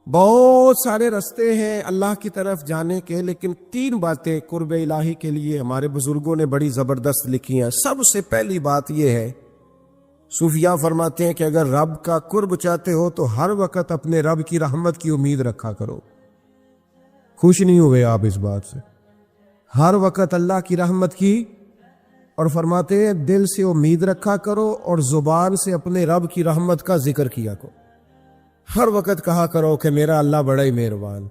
بہت سارے رستے ہیں اللہ کی طرف جانے کے، لیکن 3 باتیں قرب الہی کے لیے ہمارے بزرگوں نے بڑی زبردست لکھی ہیں۔ سب سے پہلی بات یہ ہے، صوفیاء فرماتے ہیں کہ اگر رب کا قرب چاہتے ہو تو ہر وقت اپنے رب کی رحمت کی امید رکھا کرو۔ خوش نہیں ہوئے آپ اس بات سے؟ ہر وقت اللہ کی رحمت کی، اور فرماتے ہیں دل سے امید رکھا کرو اور زبان سے اپنے رب کی رحمت کا ذکر کیا کرو۔ ہر وقت کہا کرو کہ میرا اللہ بڑا ہی مہربان،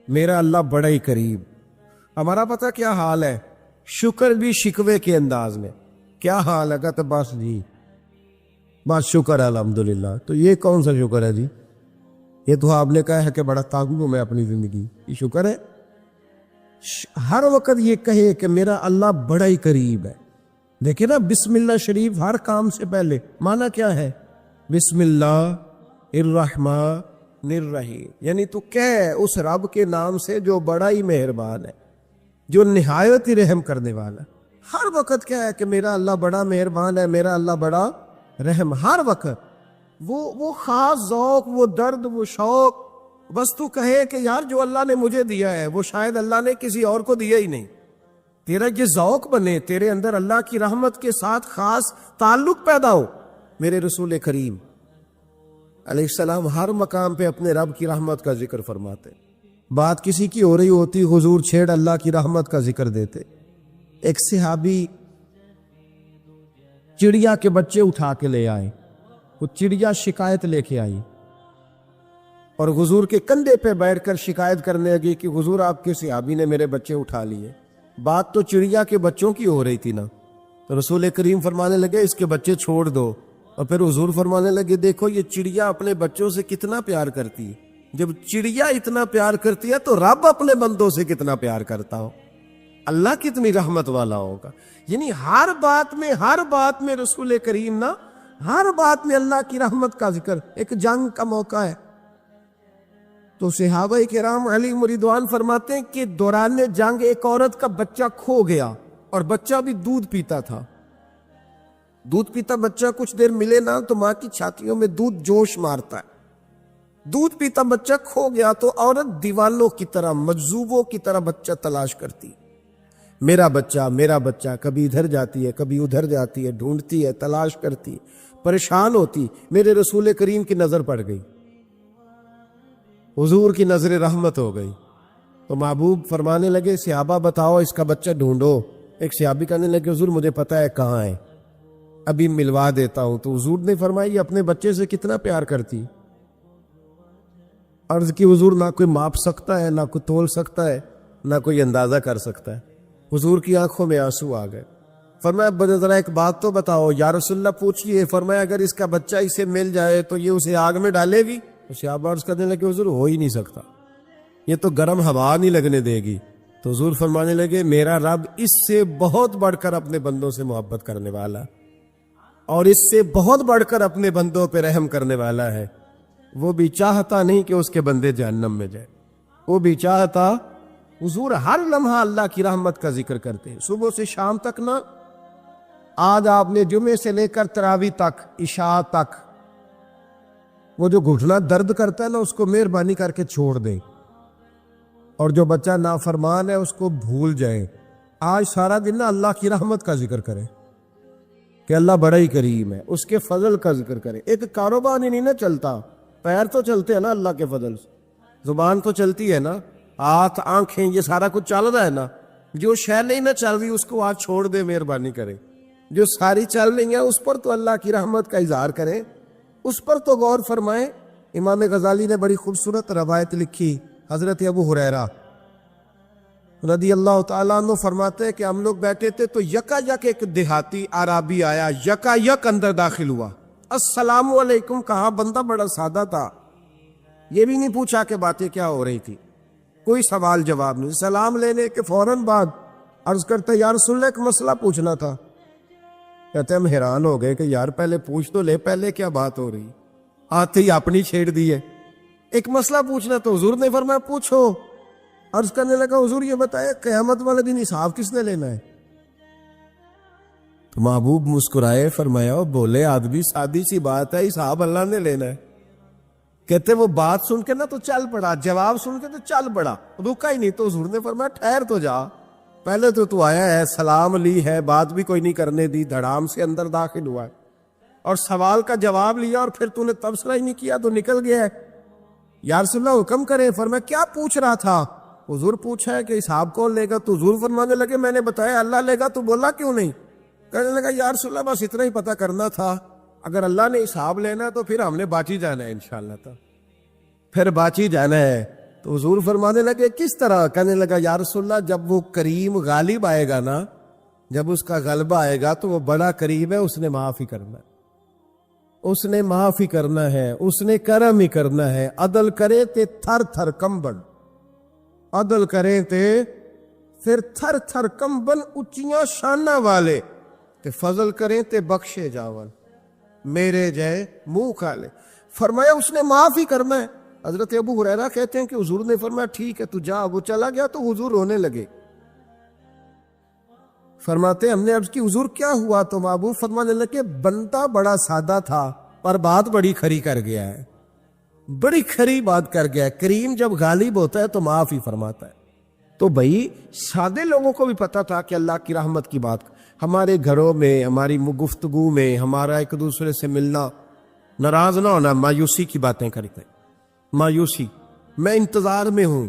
میرا اللہ بڑا ہی قریب۔ ہمارا پتہ کیا حال ہے؟ شکر بھی شکوے کے انداز میں۔ کیا حال ہے؟ کہتے بس جی بس شکر ہے الحمدللہ۔ تو یہ کون سا شکر ہے جی؟ یہ تو آپ نے کہا ہے کہ بڑا تانگ ہوں میں اپنی زندگی، یہ شکر ہے؟ ہر وقت یہ کہے کہ میرا اللہ بڑا ہی قریب ہے۔ دیکھیں نا، بسم اللہ شریف ہر کام سے پہلے معنی کیا ہے؟ بسم اللہ الرحمن الرحیم، یعنی تو کہہ اس رب کے نام سے جو بڑا ہی مہربان ہے، جو نہایت ہی رحم کرنے والا ہے۔ ہر وقت کیا ہے کہ میرا اللہ بڑا مہربان ہے، میرا اللہ بڑا رحم۔ ہر وقت وہ خاص ذوق، وہ درد، وہ شوق، بس تو کہے کہ یار جو اللہ نے مجھے دیا ہے وہ شاید اللہ نے کسی اور کو دیا ہی نہیں۔ تیرا یہ ذوق بنے، تیرے اندر اللہ کی رحمت کے ساتھ خاص تعلق پیدا ہو۔ میرے رسول کریم علیہ السلام ہر مقام پہ اپنے رب کی رحمت کا ذکر فرماتے۔ بات کسی کی ہو رہی ہوتی، حضور چھیڑ اللہ کی رحمت کا ذکر دیتے۔ ایک صحابی چڑیا کے بچے اٹھا کے لے آئے، وہ چڑیا شکایت لے کے آئی اور حضور کے کندھے پہ بیٹھ کر شکایت کرنے لگی کہ حضور آپ کے صحابی نے میرے بچے اٹھا لیے۔ بات تو چڑیا کے بچوں کی ہو رہی تھی نا، تو رسول کریم فرمانے لگے اس کے بچے چھوڑ دو، اور پھر حضور فرمانے لگے دیکھو یہ چڑیا اپنے بچوں سے کتنا پیار کرتی ہے۔ جب چڑیا اتنا پیار کرتی ہے تو رب اپنے بندوں سے کتنا پیار کرتا ہو، اللہ کتنی رحمت والا ہوگا۔ یعنی ہر بات میں رسول کریم نا، ہر بات میں اللہ کی رحمت کا ذکر۔ ایک جنگ کا موقع ہے تو صحابہ کرام علیہم رضوان فرماتے ہیں کہ دوران جنگ ایک عورت کا بچہ کھو گیا، اور بچہ بھی دودھ پیتا تھا۔ دودھ پیتا بچہ کچھ دیر ملے نا تو ماں کی چھاتیوں میں دودھ جوش مارتا ہے۔ دودھ پیتا بچہ کھو گیا تو عورت دیوالوں کی طرح، مجذوبوں کی طرح بچہ تلاش کرتی، میرا بچہ، کبھی ادھر جاتی ہے کبھی ادھر جاتی ہے، ڈھونڈتی ہے، تلاش کرتی، پریشان ہوتی۔ میرے رسول کریم کی نظر پڑ گئی، حضور کی نظر رحمت ہو گئی، تو محبوب فرمانے لگے صحابہ بتاؤ اس کا بچہ ڈھونڈو۔ ایک صحابی کہنے لگے حضور مجھے پتا ہے کہاں ہے، ابھی ملوا دیتا ہوں۔ تو حضور نے فرمایا یہ اپنے بچے سے کتنا پیار کرتی۔ عرض کی حضور نہ کوئی ماپ سکتا ہے، نہ کوئی تول سکتا ہے، نہ کوئی اندازہ کر سکتا ہے۔ حضور کی آنکھوں میں آنسو آ گئے۔ فرمایا ذرا ایک بات تو بتاؤ یا رسول اللہ پوچھئے۔ فرمایا اگر اس کا بچہ اسے مل جائے تو یہ اسے آگ میں ڈالے گی؟ صحابہ عرض کرنے لگے حضور ہو ہی نہیں سکتا، یہ تو گرم ہوا نہیں لگنے دے گی۔ تو حضور فرمانے لگے میرا رب اس سے بہت بڑھ کر اپنے بندوں سے محبت کرنے والا، اور اس سے بہت بڑھ کر اپنے بندوں پہ رحم کرنے والا ہے۔ وہ بھی چاہتا نہیں کہ اس کے بندے جہنم میں جائے، وہ بھی چاہتا۔ حضور ہر لمحہ اللہ کی رحمت کا ذکر کرتے ہیں، صبح سے شام تک نا۔ آج آپ نے جمعے سے لے کر تراویح تک، عشاء تک، وہ جو گھٹنا درد کرتا ہے نا اس کو مہربانی کر کے چھوڑ دیں، اور جو بچہ نافرمان ہے اس کو بھول جائیں۔ آج سارا دن نا اللہ کی رحمت کا ذکر کریں کہ اللہ بڑا ہی کریم ہے، اس کے فضل کا ذکر کریں۔ ایک کاروبار ہی نہیں نا چلتا، پیر تو چلتے ہیں نا اللہ کے فضل سے، زبان تو چلتی ہے نا، ہاتھ آنکھیں یہ سارا کچھ چل رہا ہے نا۔ جو شے نہیں نہ چل رہی اس کو آج چھوڑ دے، مہربانی کریں۔ جو ساری چل رہی ہیں اس پر تو اللہ کی رحمت کا اظہار کریں، اس پر تو غور فرمائیں۔ امام غزالی نے بڑی خوبصورت روایت لکھی، حضرت ابو ہریرہ رضی اللہ تعالیٰ عنہ فرماتے ہیں کہ ہم لوگ بیٹھے تھے تو یکا یک ایک دیہاتی عرابی آیا، یکا یک اندر داخل ہوا، السلام علیکم کہا۔ بندہ بڑا سادہ تھا، یہ بھی نہیں پوچھا کہ باتیں کیا ہو رہی تھی، کوئی سوال جواب نہیں۔ سلام لینے کے فوراً بعد عرض کرتا یا رسول اللہ ایک مسئلہ پوچھنا تھا۔ کہتے ہم حیران ہو گئے کہ یار پہلے پوچھ تو لے، پہلے کیا بات ہو رہی، آتے ہی اپنی چھیڑ دی ہے۔ ایک مسئلہ پوچھنا تو حضور نے فرمایا پوچھو۔ عرض کرنے لگا حضور یہ بتائے قیامت والے دن حساب کس نے لینا ہے؟ تو محبوب مسکرائے، فرمایا بولے آدمی سادی سی بات ہے، حساب اللہ نے لینا ہے۔ کہتے وہ بات سن کے نا تو چل پڑا, جواب سن کے تو چل پڑا, رکا ہی نہیں. تو حضور نے فرمایا ٹھہر تو جا, پہلے تو آیا ہے, سلام لی ہے, بات بھی کوئی نہیں کرنے دی, دھڑام سے اندر داخل ہوا ہے, اور سوال کا جواب لیا, اور پھر تو نے تبصرہ ہی نہیں کیا تو نکل گیا ہے. یا رسول اللہ حکم کرے. فرمایا کیا پوچھ رہا تھا؟ حضور پوچھا ہے کہ حساب کون لے گا؟ تو حضور فرمانے لگے میں نے بتایا اللہ لے گا, تو بولا کیوں نہیں؟ کہنے لگا یا رسول اللہ بس اتنا ہی پتہ کرنا تھا, اگر اللہ نے حساب لینا تو پھر ہم نے باچی جانا ہے انشاءاللہ. تو پھر باچی جانا ہے. تو حضور فرمانے لگے کس طرح؟ کہنے لگا یا رسول اللہ جب وہ کریم غالب آئے گا نا, جب اس کا غلبہ آئے گا تو وہ بڑا کریم ہے, اس نے معاف ہی کرنا ہے, اس نے معاف ہی کرنا ہے, اس نے کرم ہی کرنا ہے. عدل کرے تے تھر تھر کمبن, عدل کرے تے پھر تھر تھر کمبن اچیاں شانہ والے, تے فضل کریں تے بخشے جاون میرے جے منہ کھالے. فرمایا اس نے معاف ہی کرنا ہے. حضرت ابو ہریرہ کہتے ہیں کہ حضور نے فرمایا ٹھیک ہے تو جا. وہ چلا گیا تو حضور رونے لگے. فرماتے ہم نے عرض کی حضور کیا ہوا؟ تو محبوب فرمانے لگے بندہ بڑا سادہ تھا پر بات بڑی کھری کر گیا ہے, بڑی کھری بات کر گیا ہے. کریم جب غالب ہوتا ہے تو معاف ہی فرماتا ہے. تو بھائی سادے لوگوں کو بھی پتا تھا کہ اللہ کی رحمت کی بات. ہمارے گھروں میں, ہماری گفتگو میں, ہمارا ایک دوسرے سے ملنا, ناراض نہ ہونا, مایوسی کی باتیں کرتے ہیں. مایوسی, میں انتظار میں ہوں,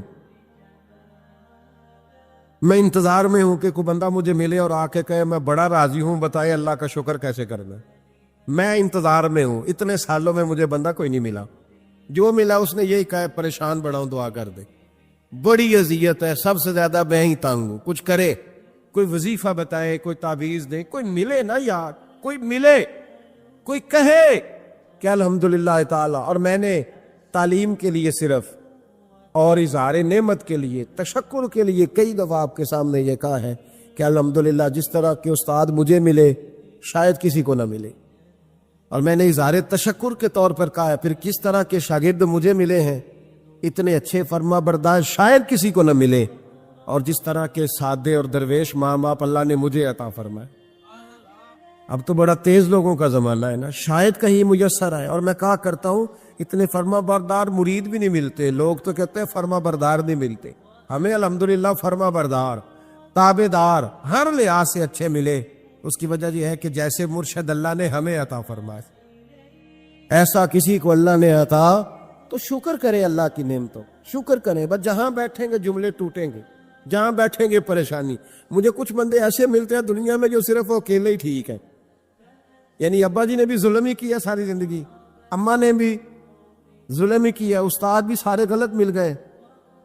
میں انتظار میں ہوں کہ کوئی بندہ مجھے ملے اور آ کے کہے میں بڑا راضی ہوں, بتائے اللہ کا شکر کیسے کرنا. میں انتظار میں ہوں, اتنے سالوں میں مجھے بندہ کوئی نہیں ملا, جو ملا اس نے یہی کہا پریشان بڑا ہوں دعا کر دے. بڑی اذیت ہے, سب سے زیادہ میں ہی تنگ ہوں. کچھ کرے, کوئی وظیفہ بتائے, کوئی تعویذ دے, کوئی ملے نا یار, کوئی ملے, کوئی کہے کہ الحمدللہ تعالی. اور میں نے تعلیم کے لیے صرف اور اظہار نعمت کے لیے, تشکر کے لیے کئی دفعہ آپ کے سامنے یہ کہا ہے کہ الحمدللہ جس طرح کے استاد مجھے ملے شاید کسی کو نہ ملے, اور میں نے اظہار تشکر کے طور پر کہا ہے پھر کس طرح کے شاگرد مجھے ملے ہیں اتنے اچھے فرما بردار شاید کسی کو نہ ملے, اور جس طرح کے سادے اور درویش ماں باپ اللہ نے مجھے عطا فرمائے. اب تو بڑا تیز لوگوں کا زمانہ ہے نا, شاید کہیں میسر آئے. اور میں کہا کرتا ہوں اتنے فرما بردار مرید بھی نہیں ملتے. لوگ تو کہتے ہیں فرما بردار نہیں ملتے, ہمیں الحمدللہ فرما بردار, تابع دار ہر لحاظ سے اچھے ملے. اس کی وجہ یہ ہے کہ جیسے مرشد اللہ نے ہمیں عطا فرمائے, ایسا کسی کو اللہ نے عطا, تو شکر کرے اللہ کی نعمتوں, شکر کریں. بس جہاں بیٹھیں گے جملے ٹوٹیں گے, جہاں بیٹھیں گے پریشانی. مجھے کچھ بندے ایسے ملتے ہیں دنیا میں جو صرف وہ اکیلے ہی ٹھیک ہیں. یعنی ابا جی نے بھی ظلم ہی کیا ساری زندگی, اماں نے بھی ظلم ہی کیا, استاد بھی سارے غلط مل گئے,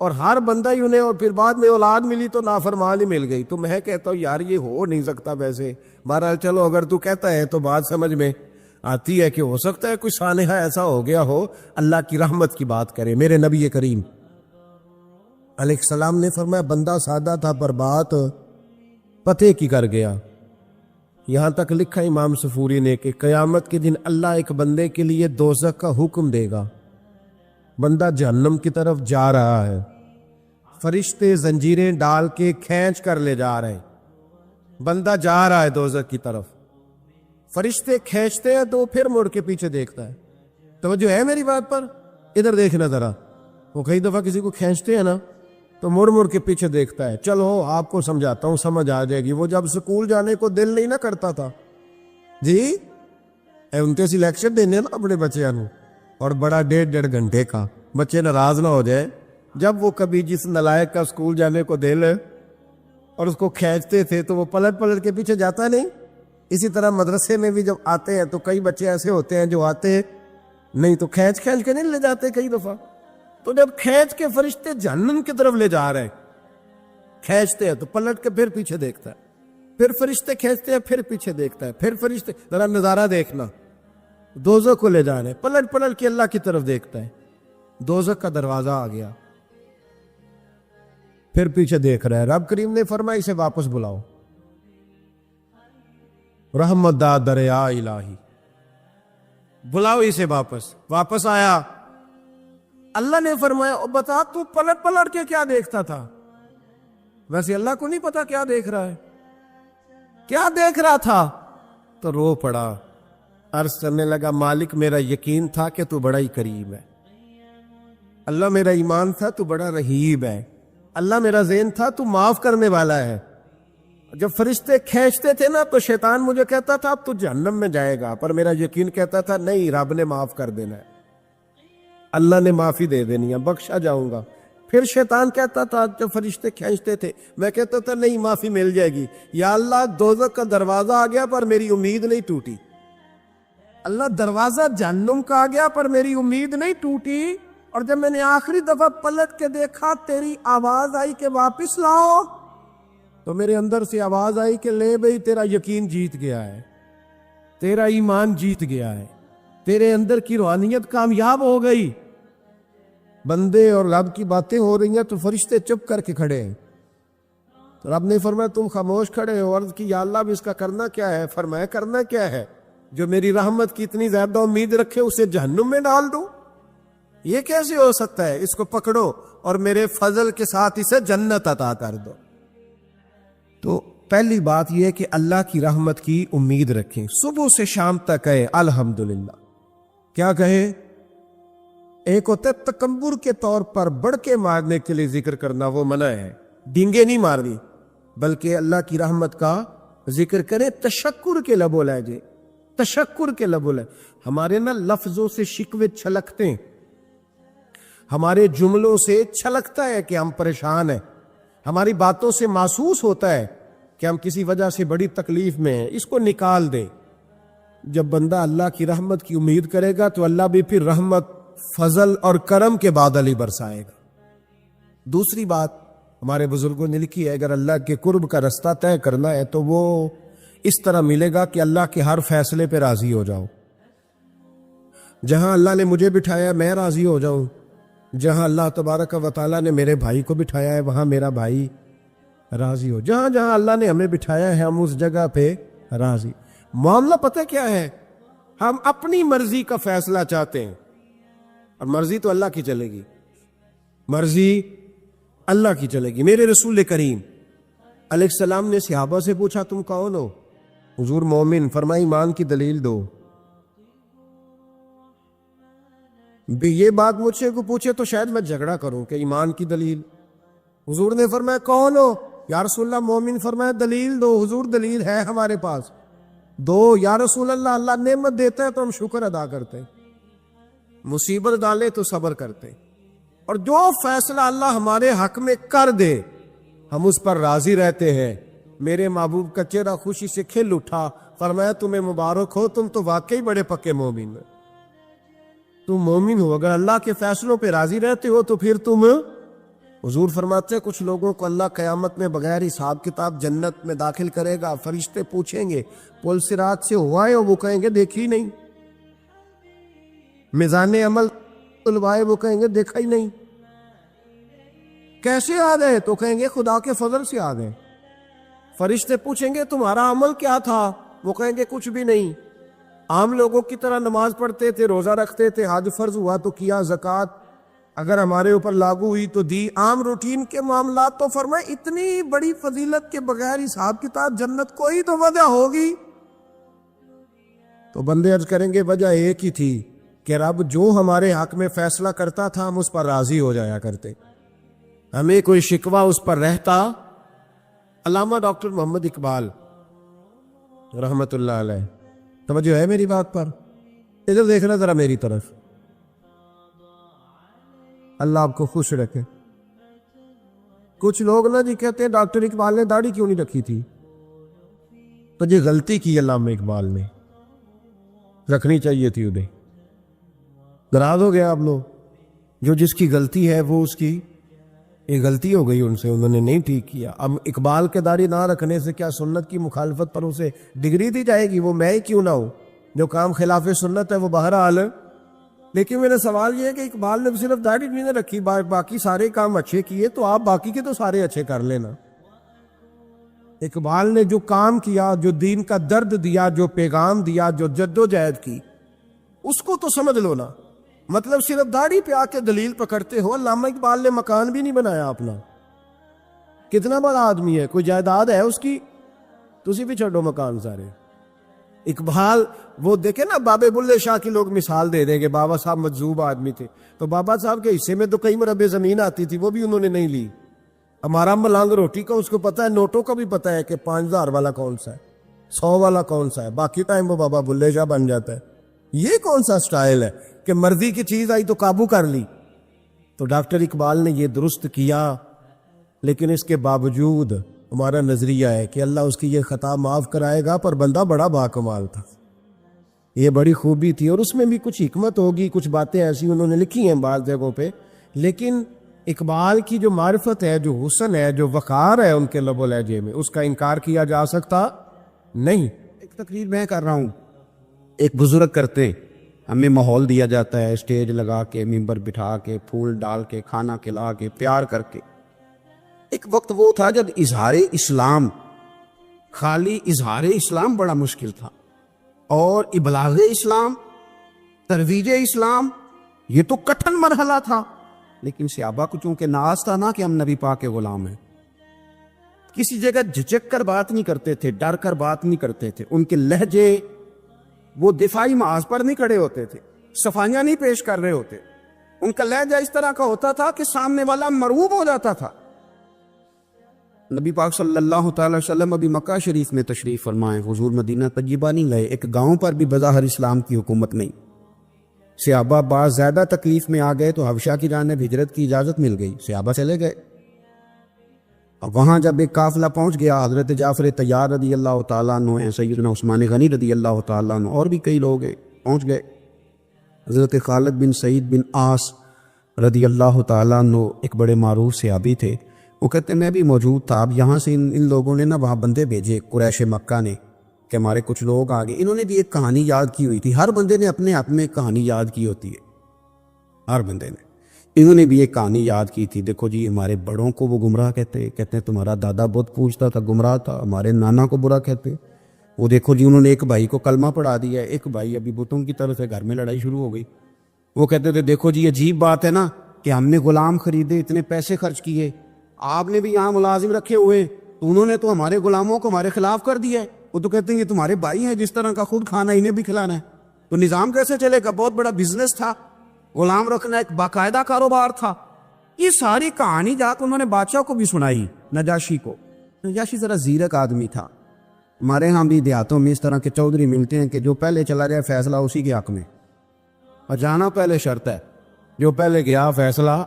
اور ہر بندہ ہی انہیں, اور پھر بعد میں اولاد ملی تو نافرمان ہی مل گئی. تو میں کہتا ہوں یار یہ ہو نہیں سکتا. ویسے بہرحال چلو اگر تو کہتا ہے تو بات سمجھ میں آتی ہے کہ ہو سکتا ہے کوئی سانحہ ایسا ہو گیا ہو. اللہ کی رحمت کی بات کرے. میرے نبی کریم علیہ السلام نے فرمایا بندہ سادہ تھا پر بات پتے کی کر گیا. یہاں تک لکھا امام صفوری نے کہ قیامت کے دن اللہ ایک بندے کے لیے دوزخ کا حکم دے گا. بندہ جہنم کی طرف جا رہا ہے, فرشتے زنجیریں ڈال کے کھینچ کر لے جا رہے ہیں. بندہ جا رہا ہے دوزخ کی طرف, فرشتے کھینچتے ہیں تو پھر مڑ کے پیچھے دیکھتا ہے. توجہ ہے میری بات پر؟ ادھر دیکھنا ذرا. وہ کئی دفعہ کسی کو کھینچتے ہیں نا تو مڑ مڑ کے پیچھے دیکھتا ہے. چلو آپ کو سمجھاتا ہوں, سمجھ آ جائے گی. وہ جب سکول جانے کو دل نہیں نہ کرتا تھا جی, ان کے سلیکشن دینے نا اپنے بچیاں نو, اور بڑا 1.5 گھنٹے کا, بچے ناراض نہ ہو جائے. جب وہ کبھی جس نلائق کا سکول جانے کو دل اور اس کو کھینچتے تھے تو وہ پلٹ پلٹ کے پیچھے جاتا نہیں. اسی طرح مدرسے میں بھی جب آتے ہیں تو کئی بچے ایسے ہوتے ہیں جو آتے نہیں تو کھینچ کھینچ کے نہیں لے جاتے کئی دفعہ. تو جب کھینچ کے فرشتے جہنم کی طرف لے جا رہے ہیں, کھینچتے ہیں تو پلٹ کے پھر پیچھے دیکھتا ہے, پھر فرشتے کھینچتے ہیں پھر پیچھے دیکھتا ہے, پھر فرشتے, ذرا نظارہ دیکھنا, دوزخ کو لے جا رہے ہیں, پلٹ پلٹ کے اللہ کی طرف دیکھتا ہے. دوزخ کا دروازہ آ گیا, پھر پیچھے دیکھ رہا ہے. رب کریم نے فرمایا اسے واپس بلاؤ, رحمت دا دریا الہی, بلاؤ اسے واپس. واپس آیا, اللہ نے فرمایا بتا تو پلٹ پلٹ کے کیا دیکھتا تھا؟ ویسے اللہ کو نہیں پتا کیا دیکھ رہا ہے, کیا دیکھ رہا تھا. تو رو پڑا, عرض کرنے لگا مالک میرا یقین تھا کہ تو بڑا ہی کریم ہے, اللہ میرا ایمان تھا تو بڑا رحیم ہے، اللہ میرا ذہن تھا تو معاف کرنے والا ہے۔ جب فرشتے کھینچتے تھے نا تو شیطان مجھے کہتا تھا اب تو جہنم میں جائے گا، پر میرا یقین کہتا تھا نہیں، رب نے معاف کر دینا ہے، اللہ نے معافی دے دینی ہے، بخشا جاؤں گا۔ پھر شیطان کہتا تھا جب فرشتے کھینچتے تھے، میں کہتا تھا نہیں، معافی مل جائے گی، یا اللہ دوزخ کا دروازہ آ گیا پر میری امید نہیں ٹوٹی، اللہ دروازہ جہنم کا آ گیا پر میری امید نہیں ٹوٹی، اور جب میں نے آخری دفعہ پلٹ کے دیکھا تیری آواز آئی کہ واپس لاؤ، تو میرے اندر سے آواز آئی کہ لے بھئی تیرا یقین جیت گیا ہے، تیرا ایمان جیت گیا ہے، تیرے اندر کی روحانیت کامیاب ہو گئی۔ بندے اور رب کی باتیں ہو رہی ہیں تو فرشتے چپ کر کے کھڑے ہیں، تو رب نے فرمایا تم خاموش کھڑے ہو، عرض کی یا اللہ اب اس کا کرنا کیا ہے؟ فرمایا کرنا کیا ہے؟ جو میری رحمت کی اتنی زیادہ امید رکھے اسے جہنم میں ڈال دوں؟ یہ کیسے ہو سکتا ہے؟ اس کو پکڑو اور میرے فضل کے ساتھ اسے جنت عطا کر دو۔ تو پہلی بات یہ ہے کہ اللہ کی رحمت کی امید رکھیں، صبح سے شام تک کہے الحمدللہ۔ کیا کہے؟ ایک ہوتا ہے تکبر کے طور پر بڑھ کے مارنے کے لیے ذکر کرنا، وہ منع ہے، ڈینگے نہیں مارنی، بلکہ اللہ کی رحمت کا ذکر کریں تشکر کے لب و لہجے، تشکر کے لب و لہجے۔ ہمارے نا لفظوں سے شکوے چھلکتے ہیں، ہمارے جملوں سے چھلکتا ہے کہ ہم پریشان ہیں، ہماری باتوں سے محسوس ہوتا ہے کہ ہم کسی وجہ سے بڑی تکلیف میں ہیں، اس کو نکال دیں۔ جب بندہ اللہ کی رحمت کی امید کرے گا تو اللہ بھی پھر رحمت، فضل اور کرم کے بادل ہی برسائے گا۔ دوسری بات ہمارے بزرگوں نے لکھی ہے، اگر اللہ کے قرب کا رستہ طے کرنا ہے تو وہ اس طرح ملے گا کہ اللہ کے ہر فیصلے پہ راضی ہو جاؤ۔ جہاں اللہ نے مجھے بٹھایا میں راضی ہو جاؤں، جہاں اللہ تبارک و تعالیٰ نے میرے بھائی کو بٹھایا ہے وہاں میرا بھائی راضی ہو، جہاں جہاں اللہ نے ہمیں بٹھایا ہے ہم اس جگہ پہ راضی۔ معاملہ پتہ کیا ہے؟ ہم اپنی مرضی کا فیصلہ چاہتے ہیں، اور مرضی تو اللہ کی چلے گی، مرضی اللہ کی چلے گی۔ میرے رسول کریم علیہ السلام نے صحابہ سے پوچھا تم کون ہو؟ حضور مومن، فرمائی ایمان کی دلیل دو۔ بھی یہ بات مجھ سے کو پوچھے تو شاید میں جھگڑا کروں کہ ایمان کی دلیل۔ حضور نے فرمایا کون ہو؟ یا رسول اللہ مومن، فرمایا دلیل دو۔ حضور دلیل ہے ہمارے پاس، دو۔ یا رسول اللہ، اللہ نعمت دیتا ہے تو ہم شکر ادا کرتے ہیں، مصیبت ڈالے تو صبر کرتے، اور جو فیصلہ اللہ ہمارے حق میں کر دے ہم اس پر راضی رہتے ہیں۔ میرے محبوب کا چہرہ خوشی سے کھل اٹھا، فرمایا تمہیں مبارک ہو، تم تو واقعی بڑے پکے مومن ہو، تم مومن ہو، اگر اللہ کے فیصلوں پہ راضی رہتے ہو تو پھر تم۔ حضور فرماتے ہیں کچھ لوگوں کو اللہ قیامت میں بغیر حساب کتاب جنت میں داخل کرے گا، فرشتے پوچھیں گے پل صراط سے ہوا ہے؟ وہ کہیں گے دیکھی نہیں۔ میزان عمل تلوائے؟ وہ کہیں گے دیکھا ہی نہیں۔ کیسے آ گئے؟ تو کہیں گے خدا کے فضل سے آ گئے۔ فرشتے پوچھیں گے تمہارا عمل کیا تھا؟ وہ کہیں گے کچھ بھی نہیں، عام لوگوں کی طرح نماز پڑھتے تھے، روزہ رکھتے تھے، حج فرض ہوا تو کیا، زکوٰۃ اگر ہمارے اوپر لاگو ہوئی تو دی، عام روٹین کے معاملات۔ تو فرمائے اتنی بڑی فضیلت کے بغیر حساب کتاب جنت کوئی تو وجہ ہوگی۔ تو بندے عرض کریں گے وجہ ایک ہی تھی کہ رب جو ہمارے حق میں فیصلہ کرتا تھا ہم اس پر راضی ہو جایا کرتے، ہمیں کوئی شکوہ اس پر رہتا۔ علامہ ڈاکٹر محمد اقبال رحمت اللہ علیہ، توجہ ہے میری بات پر؟ ادھر دیکھنا ذرا میری طرف، اللہ آپ کو خوش رکھے۔ کچھ لوگ نا جی کہتے ہیں ڈاکٹر اقبال نے داڑھی کیوں نہیں رکھی تھی؟ تو جی غلطی کی علامہ اقبال نے، رکھنی چاہیے تھی انہیں۔ ناراض ہو گیا آپ لوگ، جو جس کی غلطی ہے وہ اس کی یہ غلطی ہو گئی ان سے، انہوں نے نہیں ٹھیک کیا۔ اب اقبال کے داڑھی نہ رکھنے سے کیا سنت کی مخالفت پر اسے ڈگری دی جائے گی؟ وہ میں ہی کیوں نہ ہوں، جو کام خلاف سنت ہے وہ بہرحال۔ لیکن میرا سوال یہ ہے کہ اقبال نے صرف داڑھی نہیں رکھی، باقی سارے کام اچھے کیے، تو آپ باقی کے تو سارے اچھے کر لینا۔ اقبال نے جو کام کیا، جو دین کا درد دیا، جو پیغام دیا، جو جد و جہد کی، اس کو تو سمجھ لو نا۔ مطلب صرف داڑھی پہ آ کے دلیل پکڑتے ہو۔ علامہ اقبال نے مکان بھی نہیں بنایا اپنا، کتنا بڑا آدمی ہے، کوئی جائیداد ہے اس کی؟ تسی بھی چھڈو مکان سارے۔ اقبال وہ دیکھے نا بابے بلے شاہ کی لوگ مثال دے دیں گے، بابا صاحب مجذوب آدمی تھے، تو بابا صاحب کے حصے میں تو کئی مربع زمین آتی تھی، وہ بھی انہوں نے نہیں لی۔ ہمارا ملانگ روٹی کا اس کو پتا ہے، نوٹوں کا بھی پتا ہے کہ 5000 والا کون سا ہے، 100 والا کون سا ہے، باقی ٹائم وہ بابا بلے شاہ بن جاتا ہے۔ یہ کون سا سٹائل ہے کہ مرضی کی چیز آئی تو قابو کر لی؟ تو ڈاکٹر اقبال نے یہ درست کیا، لیکن اس کے باوجود ہمارا نظریہ ہے کہ اللہ اس کی یہ خطا معاف کرائے گا، پر بندہ بڑا باکمال تھا، یہ بڑی خوبی تھی، اور اس میں بھی کچھ حکمت ہوگی، کچھ باتیں ایسی انہوں نے لکھی ہیں بعض جگہوں پہ، لیکن اقبال کی جو معرفت ہے، جو حسن ہے، جو وقار ہے ان کے لب و لہجے میں، اس کا انکار کیا جا سکتا نہیں۔ ایک تقریر میں کر رہا ہوں، ایک بزرگ کرتے ہیں، ہمیں ماحول دیا جاتا ہے، اسٹیج لگا کے، ممبر بٹھا کے، پھول ڈال کے، کھانا کھلا کے، پیار کر کے۔ ایک وقت وہ تھا جب اظہار اسلام، خالی اظہار اسلام بڑا مشکل تھا، اور ابلاغ اسلام، ترویج اسلام، یہ تو کٹھن مرحلہ تھا۔ لیکن صحابہ کو چونکہ ناز تھا نا کہ ہم نبی پاک کے غلام ہیں، کسی جگہ جھجک کر بات نہیں کرتے تھے، ڈر کر بات نہیں کرتے تھے، ان کے لہجے وہ دفاعی محاذ پر نہیں کھڑے ہوتے تھے، صفائیاں نہیں پیش کر رہے ہوتے، ان کا لہجہ اس طرح کا ہوتا تھا کہ سامنے والا مرعوب ہو جاتا تھا۔ نبی پاک صلی اللہ تعالی وسلم ابھی مکہ شریف میں تشریف فرمائے، حضور مدینہ طیبہ نہیں گئے، ایک گاؤں پر بھی بظاہر اسلام کی حکومت نہیں۔ صحابہ بعض زیادہ تکلیف میں آ گئے تو حبشہ کی جانب ہجرت کی اجازت مل گئی، صحابہ چلے گئے۔ اور وہاں جب ایک قافلہ پہنچ گیا، حضرت جعفر طیار رضی اللہ تعالیٰ عنہ، سیدنا عثمان غنی رضی اللہ تعالیٰ عنہ، اور بھی کئی لوگ پہنچ گئے۔ حضرت خالد بن سعید بن عاص رضی اللہ تعالیٰ عنہ ایک بڑے معروف صحابی تھے، وہ کہتے میں بھی موجود تھا۔ اب یہاں سے ان لوگوں نے نا وہاں بندے بھیجے، قریش مکہ نے، کہ ہمارے کچھ لوگ آگے، انہوں نے بھی ایک کہانی یاد کی ہوئی تھی، ہر بندے نے اپنے آپ میں ایک کہانی یاد کی ہوتی ہے، ہر بندے نے، انہوں نے بھی ایک کہانی یاد کی تھی۔ دیکھو جی، ہمارے بڑوں کو وہ گمراہ کہتے ہیں تمہارا دادا بت پوجتا تھا، گمراہ تھا، ہمارے نانا کو برا کہتے، وہ دیکھو جی انہوں نے ایک بھائی کو کلمہ پڑھا دیا ہے، ایک بھائی ابھی بتوں کی طرف سے گھر میں لڑائی شروع ہو گئی۔ وہ کہتے تھے دیکھو جی عجیب بات ہے نا کہ ہم نے غلام خریدے، اتنے پیسے خرچ کیے، آپ نے بھی یہاں ملازم رکھے ہوئے، تو انہوں نے تو ہمارے غلاموں کو ہمارے خلاف کر دیا ہے۔ وہ تو کہتے ہیں یہ تمہارے بھائی ہیں، جس طرح کا خود کھانا انہیں بھی کھلانا ہے، تو نظام کیسے چلے گا؟ بہت بڑا بزنس تھا، غلام رکھنا ایک باقاعدہ کاروبار تھا۔ یہ ساری کہانی جا کے انہوں نے بادشاہ کو بھی سنائی، نجاشی کو۔ نجاشی ذرا زیرک آدمی تھا، ہمارے ہاں بھی دیہاتوں میں اس طرح کے چودھری ملتے ہیں کہ جو پہلے چلا جائے فیصلہ اسی کے حق میں، اور جانا پہلے شرط ہے، جو پہلے گیا فیصلہ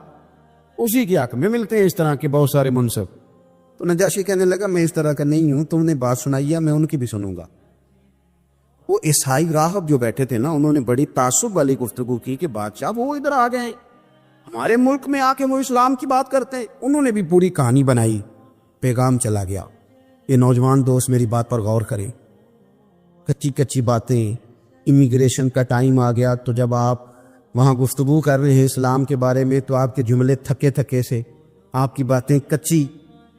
اسی کے حق میں ملتے ہیں، اس طرح کے بہت سارے منصب۔ تو نجاشی کہنے لگا میں اس طرح کا نہیں ہوں، تم نے بات سنائی ہے میں ان کی بھی سنوں گا۔ وہ عیسائی راہب جو بیٹھے تھے نا، انہوں نے بڑی تعصب والی گفتگو کی کہ بادشاہ وہ ادھر آ گئے، ہمارے ملک میں آ کے وہ اسلام کی بات کرتے ہیں۔ انہوں نے بھی پوری کہانی بنائی، پیغام چلا گیا۔ یہ نوجوان دوست میری بات پر غور کریں، کچی کچی باتیں، امیگریشن کا ٹائم آ گیا تو جب آپ وہاں گفتگو کر رہے ہیں اسلام کے بارے میں تو آپ کے جملے تھکے تھکے سے، آپ کی باتیں کچی۔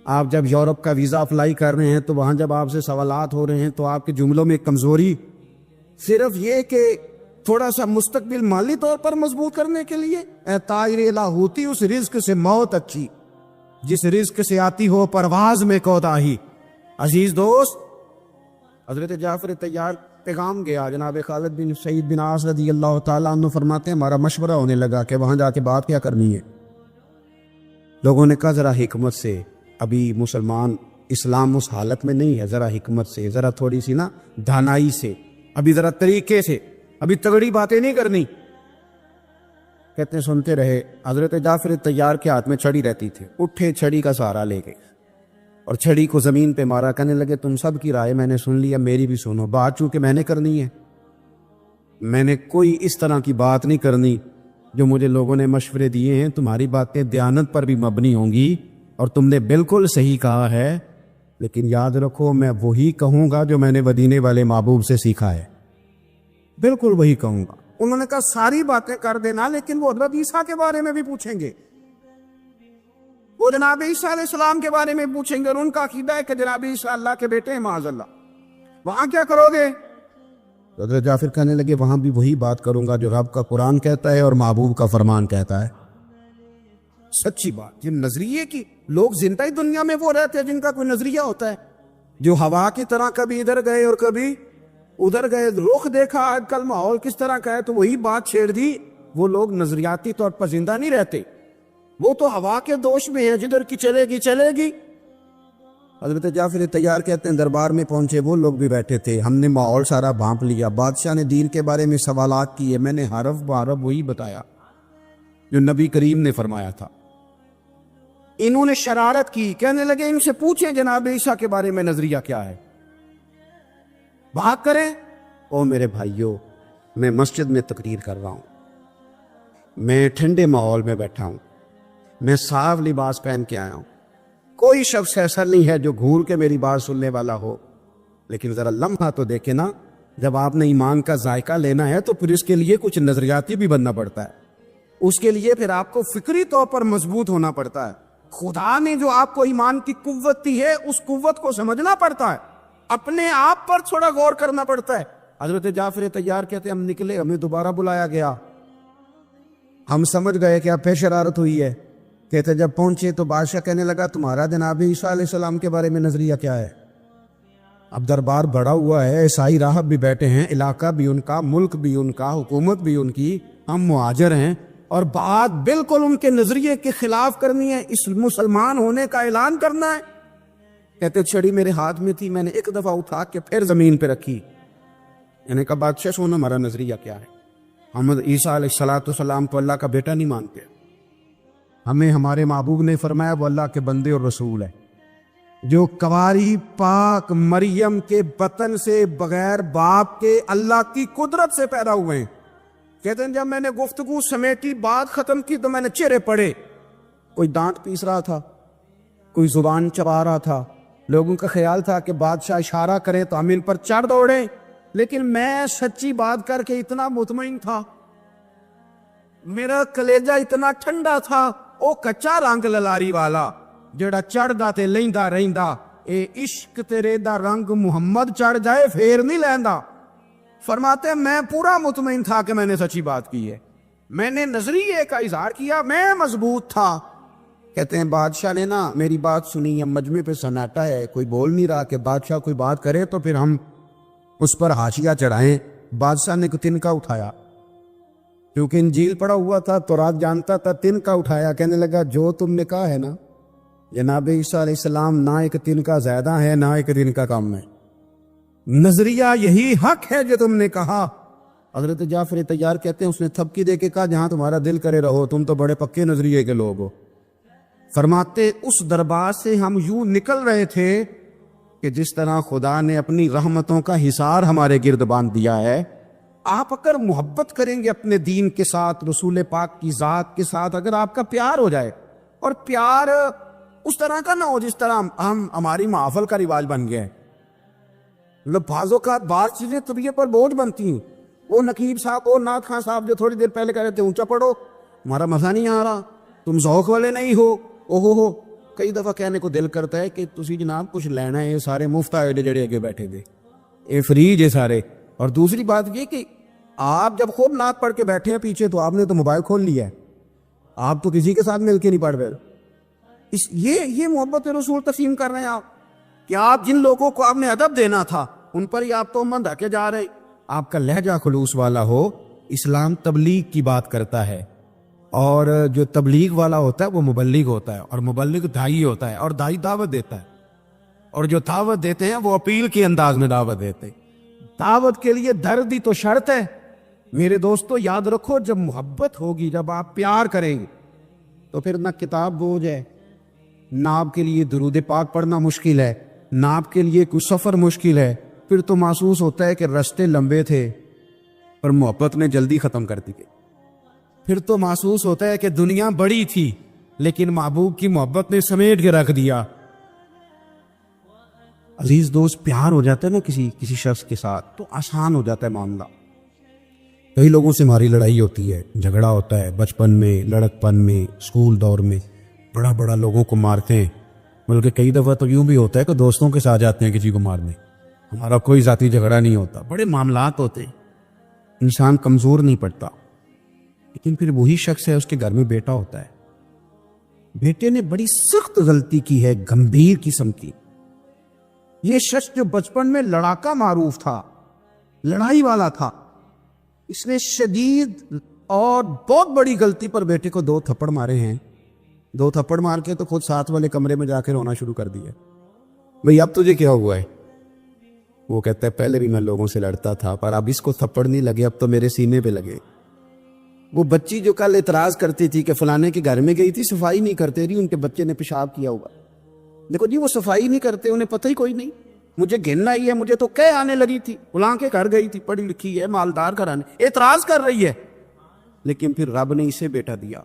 آپ جب یورپ کا ویزا اپلائی کر رہے ہیں تو وہاں جب آپ سے سوالات ہو رہے ہیں تو آپ کے جملوں میں کمزوری، صرف یہ کہ تھوڑا سا مستقبل مالی طور پر مضبوط کرنے کے لیے، اے طائر لاہوتی اس رزق سے موت اچھی، جس رزق سے آتی ہو پرواز میں کوتاہی۔ عزیز دوست، حضرت جعفر طیار پیغام گیا، جناب خالد بن سعید بن عاص رضی اللہ تعالیٰ عنہ فرماتے ہیں ہمارا مشورہ ہونے لگا کہ وہاں جا کے بات کیا کرنی ہے۔ لوگوں نے کہا ذرا حکمت سے، ابھی مسلمان اسلام اس حالت میں نہیں ہے، ذرا حکمت سے، ذرا تھوڑی سی نا دھانائی سے، ابھی ذرا طریقے سے، ابھی تگڑی باتیں نہیں کرنی۔ کہتے ہیں سنتے رہے۔ حضرت جعفر طیار کے ہاتھ میں چھڑی رہتی تھی، اٹھے چھڑی کا سہارا لے گئے اور چھڑی کو زمین پہ مارا، کہنے لگے تم سب کی رائے میں نے سن لیا، میری بھی سنو، بات چونکہ میں نے کرنی ہے، میں نے کوئی اس طرح کی بات نہیں کرنی جو مجھے لوگوں نے مشورے دیے ہیں، تمہاری باتیں دیانت پر بھی مبنی ہوں گی اور تم نے بالکل صحیح کہا ہے، لیکن یاد رکھو میں وہی کہوں گا جو میں نے مدینے والے محبوب سے سیکھا ہے، بالکل وہی کہوں گا۔ انہوں نے کہا ساری باتیں کر دینا، لیکن وہ حضرت عیسیٰ کے بارے میں بھی پوچھیں گے، وہ جناب عیسیٰ علیہ السلام کے بارے میں پوچھیں گے، اور ان کا عقیدہ ہے کہ جناب عیسیٰ اللہ کے بیٹے ہیں معاذ اللہ، وہاں کیا کرو گے؟ حضرت جعفر کہنے لگے وہاں بھی وہی بات کروں گا جو رب کا قرآن کہتا ہے اور محبوب کا فرمان کہتا ہے۔ سچی بات، جن نظریے کی لوگ زندہ دنیا میں وہ رہتے ہیں جن کا کوئی نظریہ ہوتا ہے، جو ہوا کی طرح کبھی ادھر گئے اور کبھی ادھر گئے رخ دیکھا آج کل ماحول کس طرح کا ہے تو وہی بات چھیڑ دی. وہ لوگ نظریاتی طور پر زندہ نہیں رہتے, وہ تو ہوا کے دوش میں ہیں, جدھر کی چلے گی چلے گی. حضرت جعفر طیار کہتے ہیں دربار میں پہنچے, وہ لوگ بھی بیٹھے تھے, ہم نے ماحول سارا بھانپ لیا. بادشاہ نے دین کے بارے میں سوالات کیے, میں نے حرف بحرف وہی بتایا جو نبی کریم نے فرمایا تھا. انہوں نے شرارت کی, کہنے لگے ان سے پوچھیں جناب عیسیٰ کے بارے میں نظریہ کیا ہے, بات کریں. او میرے بھائیوں, میں مسجد میں تقریر کر رہا ہوں, میں ٹھنڈے ماحول میں بیٹھا ہوں, میں صاف لباس پہن کے آیا ہوں, کوئی شخص ایسا نہیں ہے جو گھور کے میری بات سننے والا ہو. لیکن ذرا لمحہ تو دیکھیں نا, جب آپ نے ایمان کا ذائقہ لینا ہے تو پھر اس کے لیے کچھ نظریاتی بھی بننا پڑتا ہے, اس کے لیے پھر آپ کو فکری طور پر مضبوط ہونا پڑتا ہے. خدا نے جو آپ کو ایمان کی قوت دی ہے اس قوت کو سمجھنا پڑتا ہے, اپنے آپ پر تھوڑا غور کرنا پڑتا ہے. حضرت جعفر طیار کہتے ہم نکلے, ہمیں دوبارہ بلایا گیا, ہم سمجھ گئے کہ اب پہ شرارت ہوئی ہے. کہتے جب پہنچے تو بادشاہ کہنے لگا تمہارا جناب عیسیٰ علیہ السلام کے بارے میں نظریہ کیا ہے. اب دربار بڑا ہوا ہے, عیسائی راہب بھی بیٹھے ہیں, علاقہ بھی ان کا, ملک بھی ان کا, حکومت بھی ان کی, ہم مہاجر ہیں, اور بات بالکل ان کے نظریے کے خلاف کرنی ہے, اس مسلمان ہونے کا اعلان کرنا ہے. کہتے چھڑی میرے ہاتھ میں تھی, میں نے ایک دفعہ اٹھا کے پھر زمین پہ رکھی. یعنی کہ بادشاہ سونا ہمارا نظریہ کیا ہے, ہم عیسیٰ علیہ السلام کو اللہ کا بیٹا نہیں مانتے, ہمیں ہمارے محبوب نے فرمایا وہ اللہ کے بندے اور رسول ہے, جو کواری پاک مریم کے بطن سے بغیر باپ کے اللہ کی قدرت سے پیدا ہوئے ہیں. کہتے ہیں جب میں نے گفتگو سمیٹی بات ختم کی تو میں نے چہرے پڑے, کوئی دانت پیس رہا تھا, کوئی زبان چبا رہا تھا, لوگوں کا خیال تھا کہ بادشاہ اشارہ کرے تو ہم ان پر چڑھ دوڑیں, لیکن میں سچی بات کر کے اتنا مطمئن تھا, میرا کلیجہ اتنا ٹھنڈا تھا, او کچا رنگ للاری والا جڑا چڑھدا تے لیندا رہندا, اے عشق تیرے دا رنگ محمد چڑھ جائے پھر نہیں لیندا. فرماتے ہیں میں پورا مطمئن تھا کہ میں نے سچی بات کی ہے, میں نے نظریے کا اظہار کیا, میں مضبوط تھا. کہتے ہیں بادشاہ نے نا میری بات سنی, ہم مجمع پہ سناٹا ہے, کوئی بول نہیں رہا کہ بادشاہ کوئی بات کرے تو پھر ہم اس پر حاشیہ چڑھائیں. بادشاہ نے کوئی تنکا اٹھایا, کیونکہ انجیل پڑھا ہوا تھا تو رات جانتا تھا, تنکا اٹھایا, کہنے لگا جو تم نے کہا ہے نا جناب عیسیٰ علیہ السلام نہ ایک تنکا زیادہ ہے نہ ایک تنکا کم ہے, نظریہ یہی حق ہے جو تم نے کہا. حضرت جعفر طیار کہتے ہیں اس نے تھپکی دے کے کہا جہاں تمہارا دل کرے رہو, تم تو بڑے پکے نظریے کے لوگ ہو. فرماتے اس دربار سے ہم یوں نکل رہے تھے کہ جس طرح خدا نے اپنی رحمتوں کا حصار ہمارے گرد باندھ دیا ہے, آپ اگر محبت کریں گے اپنے دین کے ساتھ, رسول پاک کی ذات کے ساتھ, اگر آپ کا پیار ہو جائے, اور پیار اس طرح کا نہ ہو جس طرح ہماری محفل کا رواج بن گیا ہے. بعض اوقات بعض چیزیں طبیعت پر بوجھ بنتی ہیں. وہ نقیب صاحب, وہ نعت خان صاحب جو تھوڑی دیر پہلے کہہ رہے تھے اونچا پڑھو, ہمارا مزہ نہیں آ رہا, تم ذوق والے نہیں ہو, ہو. کئی دفعہ کہنے کو دل کرتا ہے کہ تسی جناب کچھ لینا ہے, یہ سارے مفت آئے جڑے اگے بیٹھے تھے, یہ فری جے سارے. اور دوسری بات یہ کہ آپ جب خوب نعت پڑھ کے بیٹھے ہیں پیچھے تو آپ نے تو موبائل کھول لیا ہے, آپ تو کسی کے ساتھ مل کے نہیں پڑھ رہے. یہ محبت رسول تقسیم کر رہے ہیں آپ, کہ آپ جن لوگوں کو آپ نے ادب دینا تھا ان پر ہی آپ تو من ڈھکے جا رہے. آپ کا لہجہ خلوص والا ہو. اسلام تبلیغ کی بات کرتا ہے, اور جو تبلیغ والا ہوتا ہے وہ مبلغ ہوتا ہے, اور مبلغ دائی ہوتا ہے, اور دائی دعوت دیتا ہے, اور جو دعوت دیتے ہیں وہ اپیل کے انداز میں دعوت دیتے ہیں. دعوت کے لیے درد ہی تو شرط ہے. میرے دوستو یاد رکھو, جب محبت ہوگی, جب آپ پیار کریں گے تو پھر نہ کتاب بوجھ ہے, نہ آپ کے لیے درود پاک پڑھنا مشکل ہے, نہ آپ کے لیے کوئی سفر مشکل ہے. پھر تو محسوس ہوتا ہے کہ رستے لمبے تھے پر محبت نے جلدی ختم کر دی. پھر تو محسوس ہوتا ہے کہ دنیا بڑی تھی لیکن محبوب کی محبت نے سمیٹ کے رکھ دیا. عزیز دوست, پیار ہو جاتا ہے نا کسی شخص کے ساتھ تو آسان ہو جاتا ہے معاملہ. کئی لوگوں سے ہماری لڑائی ہوتی ہے, جھگڑا ہوتا ہے, بچپن میں, لڑکپن میں, اسکول دور میں بڑا لوگوں کو مارتے ہیں. بلکہ کئی دفعہ تو یوں بھی ہوتا ہے کہ دوستوں کے ساتھ جاتے ہیں کسی کو مارنے, ہمارا کوئی ذاتی جھگڑا نہیں ہوتا. بڑے معاملات ہوتے ہیں, انسان کمزور نہیں پڑتا. لیکن پھر وہی شخص ہے, اس کے گھر میں بیٹا ہوتا ہے, بیٹے نے بڑی سخت غلطی کی ہے, گمبھیر قسم کی. یہ شخص جو بچپن میں لڑاکا معروف تھا, لڑائی والا تھا. اس نے شدید اور بہت بڑی غلطی پر بیٹے کو 2 تھپڑ مارے ہیں. 2 تھپڑ مار کے تو خود ساتھ والے کمرے میں جا کے رونا شروع کر دیا. بھئی اب تجھے کیا ہوا ہے؟ وہ کہتا ہے پہلے بھی میں لوگوں سے لڑتا تھا پر اب اس کو تھپڑ نہیں لگے, اب تو میرے سینے پہ لگے. وہ بچی جو کل اعتراض کرتی تھی کہ فلانے کے گھر میں گئی تھی, صفائی نہیں کرتے رہی, ان کے بچے نے پیشاب کیا ہوا. دیکھو جی, وہ صفائی نہیں کرتے, انہیں پتہ ہی کوئی نہیں. مجھے گھن آئی ہے, مجھے تو کہہ آنے لگی تھی, فلاں کے گھر گئی تھی, پڑھی لکھی ہے, مالدار گھرانے, اعتراض کر رہی ہے. لیکن پھر رب نے اسے بیٹا دیا.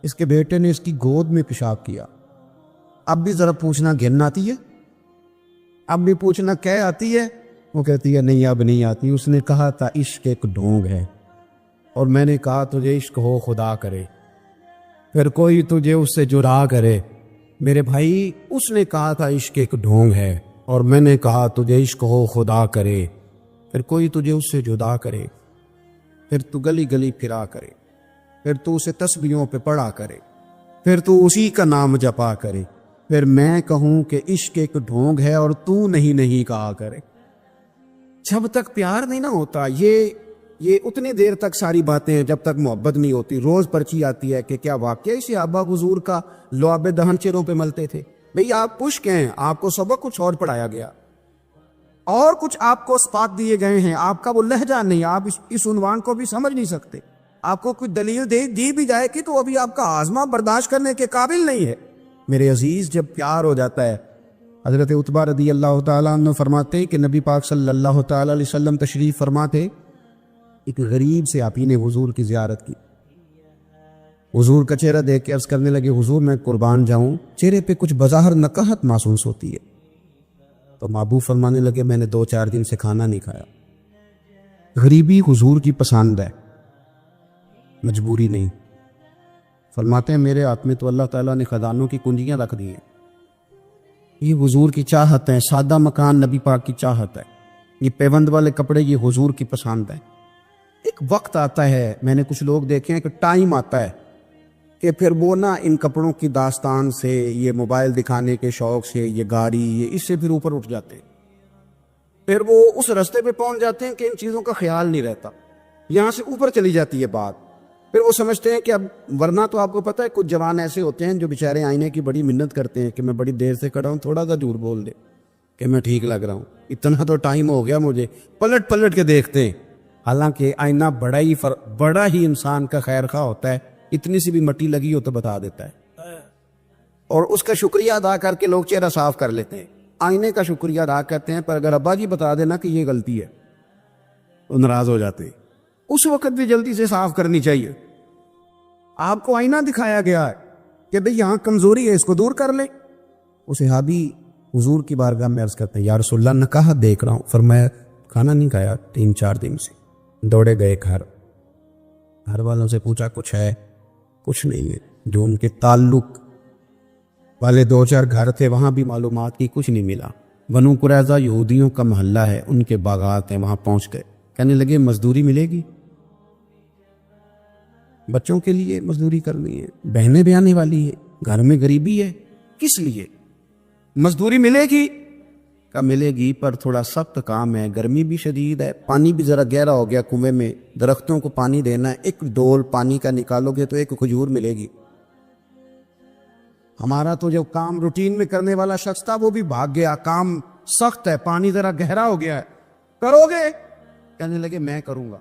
اس کے بیٹے نے اس کی گود میں پیشاب کیا. اب بھی ذرا پوچھنا گھن آتی ہے؟ اب بھی پوچھنا کہہ آتی ہے؟ وہ کہتی ہے نہیں اب نہیں آتی. اس نے کہا تھا عشق ایک ڈھونگ ہے, اور میں نے کہا تجھے عشق ہو خدا کرے, پھر کوئی تجھے اس سے جدا کرے. میرے بھائی, اس نے کہا تھا عشق ایک ڈھونگ ہے, اور میں نے کہا تجھے عشق ہو خدا کرے, پھر کوئی تجھے اس سے جدا کرے, پھر تو گلی گلی پھرا کرے, پھر تو اسے تسبیحوں پہ پڑھا کرے, پھر تو اسی کا نام جپا کرے, پھر میں کہوں کہ عشق ایک ڈھونگ ہے اور تو نہیں کہا کرے. جب تک پیار نہیں نہ ہوتا, یہ اتنی دیر تک ساری باتیں ہیں جب تک محبت نہیں ہوتی. روز پرچی آتی ہے کہ کیا واقعی صحابہ حضور کا لعاب دہن چہروں پہ ملتے تھے. بھئی آپ پشک ہیں, آپ کو سبق کچھ اور پڑھایا گیا, اور کچھ آپ کو اسپات دیے گئے ہیں, آپ کا وہ لہجہ نہیں, آپ اس عنوان کو بھی سمجھ نہیں سکتے. آپ کو کوئی دلیل دی بھی جائے گی تو ابھی آپ کا آزما برداشت کرنے کے قابل نہیں ہے. میرے عزیز, جب پیار ہو جاتا ہے, حضرت عتبہ رضی اللہ تعالیٰ عنہ فرماتے کہ نبی پاک صلی اللہ تعالیٰ علیہ وسلم تشریف فرماتے, ایک غریب سے آپ ہی نے حضور کی زیارت کی. حضور کا چہرہ دیکھ کے عرض کرنے لگے حضور میں قربان جاؤں, چہرے پہ کچھ بظاہر نکہت محسوس ہوتی ہے. تو محبوب فرمانے لگے میں نے 2-4 دن سے کھانا نہیں کھایا. غریبی حضور کی پسند ہے, مجبوری نہیں. فرماتے ہیں میرے ہاتھ میں تو اللہ تعالیٰ نے خزانوں کی کنجیاں رکھ دی ہیں. یہ حضور کی چاہت ہے. سادہ مکان نبی پاک کی چاہت ہے. یہ پیوند والے کپڑے یہ حضور کی پسند ہے. ایک وقت آتا ہے, میں نے کچھ لوگ دیکھے ہیں کہ ٹائم آتا ہے کہ پھر وہ نا ان کپڑوں کی داستان سے, یہ موبائل دکھانے کے شوق سے, یہ گاڑی, یہ اس سے پھر اوپر اٹھ جاتے ہیں. پھر وہ اس رستے پہ پہنچ جاتے ہیں کہ ان چیزوں کا خیال نہیں رہتا. یہاں سے اوپر چلی جاتی ہے بات. پھر وہ سمجھتے ہیں کہ اب ورنہ تو آپ کو پتہ ہے کچھ جوان ایسے ہوتے ہیں جو بیچارے آئینے کی بڑی منت کرتے ہیں کہ میں بڑی دیر سے کھڑا ہوں, تھوڑا سا جھوٹ بول دے کہ میں ٹھیک لگ رہا ہوں, اتنا تو ٹائم ہو گیا مجھے. پلٹ کے دیکھتے ہیں, حالانکہ آئینہ بڑا ہی انسان کا خیر خواہ ہوتا ہے. اتنی سی بھی مٹی لگی ہو تو بتا دیتا ہے, اور اس کا شکریہ ادا کر کے لوگ چہرہ صاف کر لیتے ہیں. آئینے کا شکریہ ادا کرتے ہیں, پر اگر ابا جی بتا دینا کہ یہ غلطی ہے تو ناراض ہو جاتے ہیں. اس وقت بھی جلدی سے صاف کرنی چاہیے. آپ کو آئینہ دکھایا گیا ہے کہ بھئی یہاں کمزوری ہے, اس کو دور کر لیں. وہ صحابی حضور کی بارگاہ میں عرض کرتے ہیں یا رسول اللہ نکاح دیکھ رہا ہوں. فرمایا کھانا نہیں کھایا 3-4 دن سے. دوڑے گئے گھر والوں سے پوچھا کچھ ہے؟ کچھ نہیں ہے. جو ان کے تعلق والے 2-4 گھر تھے وہاں بھی معلومات کی, کچھ نہیں ملا. بنو قریظہ یہودیوں کا محلہ ہے, ان کے باغات ہیں, وہاں پہنچ گئے. کہنے لگے مزدوری ملے گی, بچوں کے لیے مزدوری کرنی ہے, بہنیں بھی آنے والی ہے, گھر میں غریبی ہے, کس لیے مزدوری ملے گی؟ کا ملے گی پر تھوڑا سخت کام ہے, گرمی بھی شدید ہے, پانی بھی ذرا گہرا ہو گیا کنویں میں, درختوں کو پانی دینا ہے, 1 ڈول پانی کا نکالو گے تو 1 کھجور ملے گی. ہمارا تو جو کام روٹین میں کرنے والا شخص تھا وہ بھی بھاگ گیا, کام سخت ہے, پانی ذرا گہرا ہو گیا ہے, کرو گے؟ کہنے لگے میں کروں گا,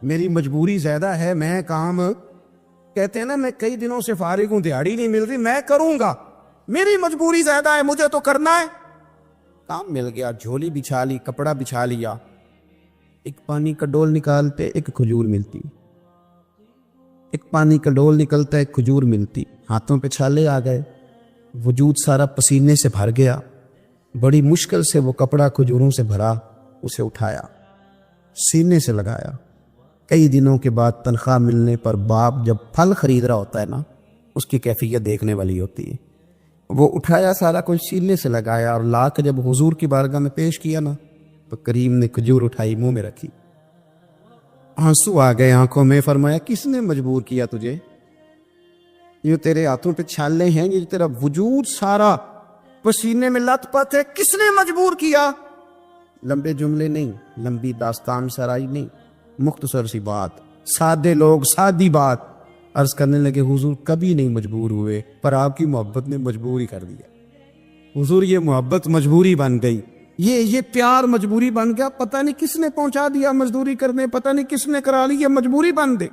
میری مجبوری زیادہ ہے, میں کام کہتے ہیں نا میں کئی دنوں سے فارغ ہوں, دیہاڑی نہیں مل رہی, میں کروں گا, میری مجبوری زیادہ ہے, مجھے تو کرنا ہے. کام مل گیا, جھولی بچھا لی, کپڑا بچھا لیا, 1 پانی کا ڈول نکالتے 1 کھجور ملتی, 1 پانی کا ڈول نکلتا 1 کھجور ملتی. ہاتھوں پہ چھالے آ گئے, وجود سارا پسینے سے بھر گیا. بڑی مشکل سے وہ کپڑا کھجوروں سے بھرا, اسے اٹھایا, سینے سے لگایا. کئی دنوں کے بعد تنخواہ ملنے پر باپ جب پھل خرید رہا ہوتا ہے نا, اس کی کیفیت دیکھنے والی ہوتی ہے. وہ اٹھایا, سارا کچھ سینے سے لگایا, اور لا کے جب حضور کی بارگاہ میں پیش کیا نا تو کریم نے کھجور اٹھائی, منہ میں رکھی, آنسو آ گئے آنکھوں میں. فرمایا کس نے مجبور کیا تجھے؟ یہ تیرے ہاتھوں پہ چھالے ہیں, یہ تیرا وجود سارا پسینے میں لت پت ہے, کس نے مجبور کیا؟ لمبے جملے نہیں، لمبی داستان سرائی نہیں، مختصر سی بات، سادے لوگ سادی بات عرض کرنے لگے حضور کبھی نہیں مجبور ہوئے، پر آپ کی محبت نے مجبور ہی کر دیا۔ حضور یہ محبت مجبوری بن گئی، یہ پیار مجبوری بن گیا، پتہ نہیں کس نے پہنچا دیا مزدوری کرنے، پتہ نہیں کس نے کرا لی، یہ مجبوری بن گئی۔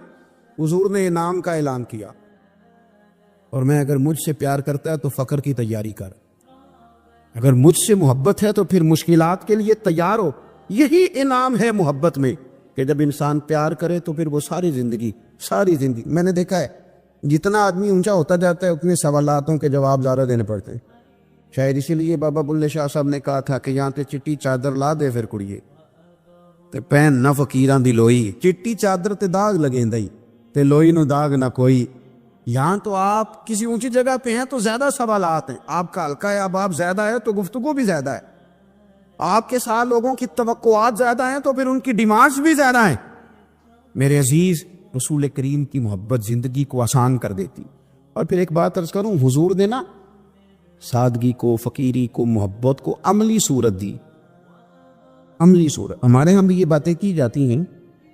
حضور نے انعام کا اعلان کیا، اور میں اگر مجھ سے پیار کرتا ہے تو فقر کی تیاری کر، اگر مجھ سے محبت ہے تو پھر مشکلات کے لیے تیار ہو۔ یہی انعام ہے محبت میں کہ جب انسان پیار کرے تو پھر وہ ساری زندگی میں نے دیکھا ہے جتنا آدمی اونچا ہوتا جاتا ہے اتنے سوالاتوں کے جواب زیادہ دینے پڑتے ہیں۔ شاید اسی لیے بابا بلے شاہ صاحب نے کہا تھا کہ یہاں تے چٹی چادر لا دے پھر کڑیے تے پہن نہ فقیراں دی لوئی، چٹی چادر تے داغ لگیں دئی تے لوئی نو داغ نہ کوئی۔ یہاں تو آپ کسی اونچی جگہ پہ ہیں تو زیادہ سوالات ہیں، آپ کا حلقہ ہے، اب آپ زیادہ ہے تو گفتگو بھی زیادہ ہے، آپ کے ساتھ لوگوں کی توقعات زیادہ ہیں تو پھر ان کی ڈیمانڈز بھی زیادہ ہیں۔ میرے عزیز، رسول کریم کی محبت زندگی کو آسان کر دیتی۔ اور پھر ایک بات عرض کروں، حضور نے نا سادگی کو، فقیری کو، محبت کو عملی صورت دی، عملی صورت۔ ہمارے ہم بھی یہ باتیں کی جاتی ہیں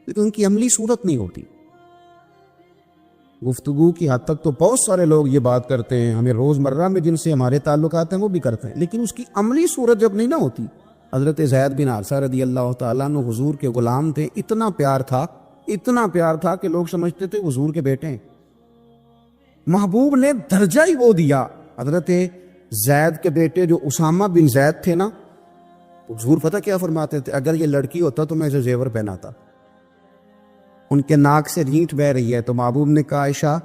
لیکن ان کی عملی صورت نہیں ہوتی۔ گفتگو کی حد تک تو بہت سارے لوگ یہ بات کرتے ہیں، ہمیں روزمرہ میں جن سے ہمارے تعلقات ہیں وہ بھی کرتے ہیں، لیکن اس کی عملی صورت جب نہیں نہ ہوتی۔ حضرت زید بن حارثہ رضی اللہ تعالیٰ عنہ حضور کے غلام تھے، اتنا پیار تھا کہ لوگ سمجھتے تھے حضور کے بیٹے ہیں۔ محبوب نے درجہ ہی وہ دیا۔ حضرت زید کے بیٹے جو اسامہ بن زید تھے نا، حضور پتہ کیا فرماتے تھے؟ اگر یہ لڑکی ہوتا تو میں اسے زیور پہناتا۔ ان کے ناک سے رینٹ بہ رہی ہے تو محبوب نے کہا عائشہ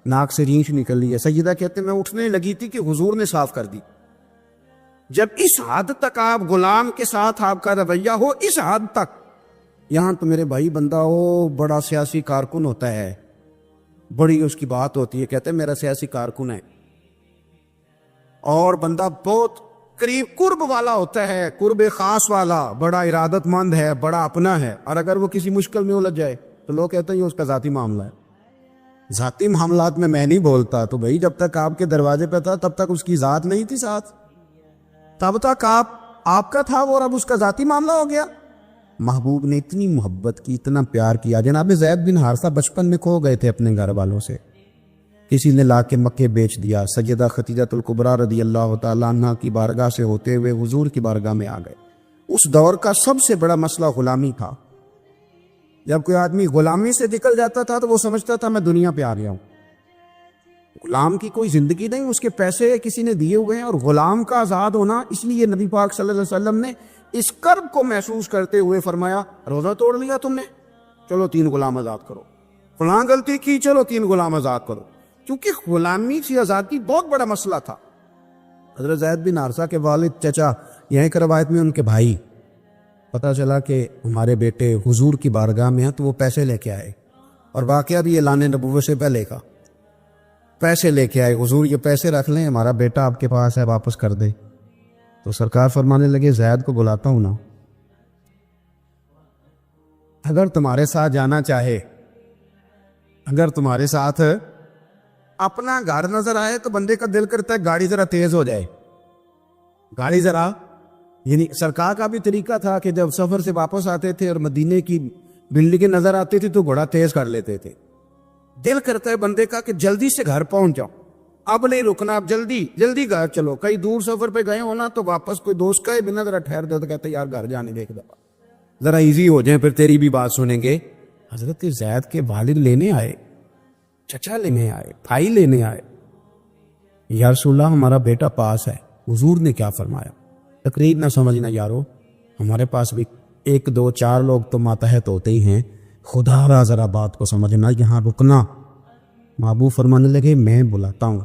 ناک سے رینٹ نکل رہی ہے، سیدہ کہتے میں اٹھنے لگی تھی کہ حضور نے صاف کر دی۔ جب اس حد تک آپ غلام کے ساتھ آپ کا رویہ ہو، اس حد تک، یہاں تو میرے بھائی بندہ ہو بڑا سیاسی کارکن ہوتا ہے، بڑی اس کی بات ہوتی ہے، کہتے ہیں میرا سیاسی کارکن ہے، اور بندہ بہت قریب قرب والا ہوتا ہے، قرب خاص والا، بڑا ارادت مند ہے، بڑا اپنا ہے، اور اگر وہ کسی مشکل میں الجھ جائے تو لوگ کہتے ہیں یہ اس کا ذاتی معاملہ ہے۔ ذاتی معاملات میں نہیں بولتا، تو بھائی جب تک آپ کے دروازے پہ تھا تب تک اس کی ذات نہیں تھی ساتھ، تب تک آپ کا تھا وہ، اور اب اس کا ذاتی معاملہ ہو گیا۔ محبوب نے اتنی محبت کی، اتنا پیار کیا۔ جناب زید بن حارثہ بچپن میں کھو گئے تھے اپنے گھر والوں سے، کسی نے لا کے مکے بیچ دیا۔ سیدہ خدیجہ الکبریٰ رضی اللہ تعالیٰ عنہ کی بارگاہ سے ہوتے ہوئے حضور کی بارگاہ میں آ گئے۔ اس دور کا سب سے بڑا مسئلہ غلامی تھا۔ جب کوئی آدمی غلامی سے نکل جاتا تھا تو وہ سمجھتا تھا میں دنیا پہ آ گیا ہوں۔ غلام کی کوئی زندگی نہیں، اس کے پیسے کسی نے دیے ہوئے ہیں، اور غلام کا آزاد ہونا، اس لیے نبی پاک صلی اللہ علیہ وسلم نے اس کرب کو محسوس کرتے ہوئے فرمایا روزہ توڑ لیا تم نے، چلو 3 غلام آزاد کرو، فلاں غلطی کی، چلو 3 غلام آزاد کرو، کیونکہ غلامی سے آزادی بہت بڑا مسئلہ تھا۔ حضرت زید بن حارثہ کے والد چچا، یہیں کی روایت میں ان کے بھائی، پتہ چلا کہ ہمارے بیٹے حضور کی بارگاہ میں ہیں تو وہ پیسے لے کے آئے، اور واقعہ بھی اعلان نبوت سے پہلے کا، پیسے لے کے آئے، حضور یہ پیسے رکھ لیں، ہمارا بیٹا آپ کے پاس ہے، واپس کر دے۔ تو سرکار فرمانے لگے زید کو بلاتا ہوں نا، اگر تمہارے ساتھ جانا چاہے، اگر تمہارے ساتھ اپنا گھر نظر آئے تو بندے کا دل کرتا ہے گاڑی ذرا تیز ہو جائے، گاڑی ذرا، یعنی سرکار کا بھی طریقہ تھا کہ جب سفر سے واپس آتے تھے اور مدینے کی بلڈنگیں نظر آتی تھی تو گھوڑا تیز کر لیتے تھے۔ دل کرتا ہے بندے کا کہ جلدی سے گھر پہنچ جاؤ، اب نہیں رکنا، اب جلدی گھر چلو۔ کئی دور سفر پہ گئے ہونا تو واپس کوئی دوست کا بنا ذرا ٹھہر دے تو کہتے یار گھر جانے دیکھ دفعہ، ذرا ایزی ہو جائیں، پھر تیری بھی بات سنیں گے۔ حضرت زید کے والد لینے آئے، چچا لینے آئے، بھائی لینے آئے، یا رسول اللہ ہمارا بیٹا پاس ہے۔ حضور نے کیا فرمایا؟ تقریر نہ سمجھنا یارو، ہمارے پاس بھی 1 2 4 لوگ تو ماتحت ہوتے ہی ہیں، خدا را ذرا بات کو سمجھنا، یہاں رکنا۔ محبوب فرمانے لگے میں بلاتا ہوں،